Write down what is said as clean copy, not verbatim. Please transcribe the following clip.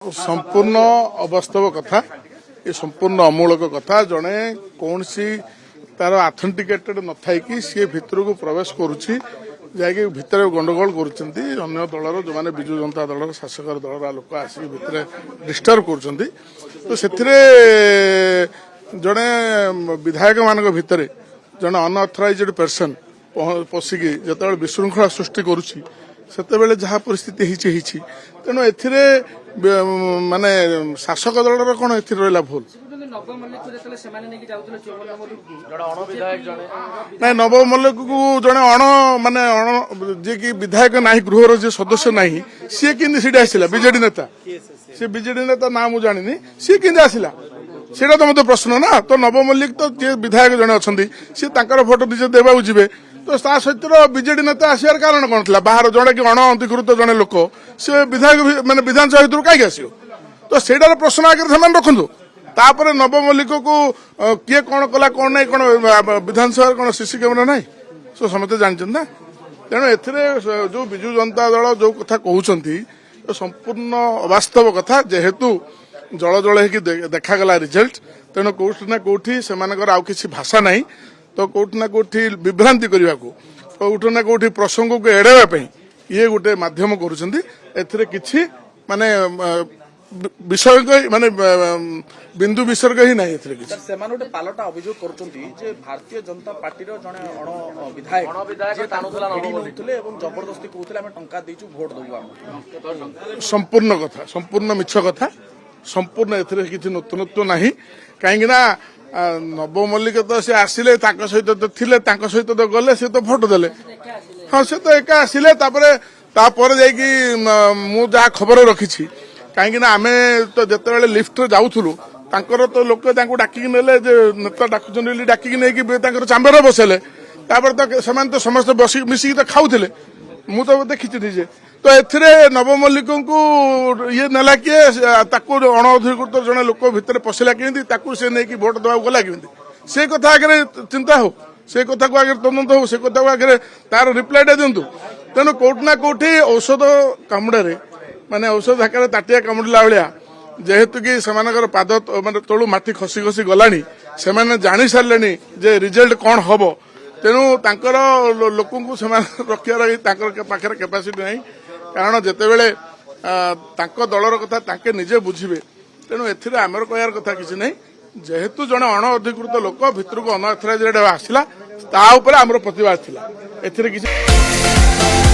संपूर्ण अवास्तव कथा ये संपूर्ण अमूलक कथा जड़े कौन सी तार आथेंटिकेटेड न था कि सी भितर को प्रवेश करुच्ची जैकि भितर गंडगोल करुँच अन्य दलर जो मैंने विजु जनता दल शासक दलर लोक आसिक भितर डिस्टर्ब करुँच तो से जड़े विधायक मान भितर जड़े अनअथराइज्ड पर्सन पशिकी जो विशृंखला सृष्टि करुच्ची सेतेबेले जहाँ परिस्थिति तेणु एथिरे माने शासक दलर कौन ए रहा भूल ना नव मल्लिक को जड़े अण माने जी कि विधायक ना गृहर जी सदस्य ना सी कि आसला बीजेडी नेता सी बीजेडी नेता ना मुझे जानी सी कि आसला सेटा तो मत प्रश्न ना तो नव मल्लिक तो जे विधायक जड़े अच्छा सी फोटो निजे देवा जी तो सहित बीजेडी नेता आसार कारण कौन था बाहर जड़े कि अण अधिकृत जड़े लोक सी विधायक माने विधानसभा भर कहीं आस तो सेटार प्रश्न आगे से रखु तापर नव मल्लिक को किए कौन कला कौन ना कौन विधानसभा कौन सीसी कैमेरा ना सो समस्ते जानते ना तेणु ए जो विजु जनता दल जो कथा कहते संपूर्ण अवास्तव कथा जेहेतु जल जल देखागला रिजल्ट तेणु कौटी ना कौटी से किसी भाषा ना तो कौटी ना कौटी विभ्रांति करने को कौटी ना कौटी प्रसंग को एड़ाई ये गोटे मध्यम कर किसी माने विषय माने बिंदु विसर्ग ही नहीं पालटा अभियोग कर भारतीय जनता पार्टी जड़े अण विधायक जबरदस्ती कहते टंका देचु भोट दबु संपूर्ण कथा संपूर्ण मिछ कथा संपूर्ण एथिरे किसी नूतनत्व नहीं कहीं नव मल्लिक तो सी आसिले सहित तो थिले सहित तो गले सी तो भोट देले हाँ से तो एका आसिले तापर जा खबर रखी कहीं आम तो जिते लिफ्ट जाऊलु तो लोक डाकिक नेले नेता डाकुन डाकिक नहीं चांबर बसेले तो समस्त बस मिसिक तो खाऊले मु तो देखी निजे तो एथिरे नव मल्लिक को ये नेला किए अण अधिकृत जड़े लोक भितर पशिला कि से नहीं भोट देवा गला कि से कथा आगे चिंता हो से कथा को आगे तदंत हो से कथा को आगे तार रिप्लाईटा दिंतु तेणु कौटि ना कौटि औषध कामुड़े माने औषध आकार ताटिया कामुड़ला भाया जेहेतु कि से पाद माने तलू माटी खसी खसी गलानी से जानी सारे जे रिजल्ट कौन हम तेणु तांकर लोक रखार पाखे कैपासीटी नहीं कारण जितेबले दलर कथा तांके निजे बुझे तेणु एथिरे आमर कहर कथा किसी नहीं जेहेतु जड़े अण अधिकृत लोक भितर को अनअथराइज्ड आसला ता उपर आमर प्रतिवाद थिला एथिरे किसी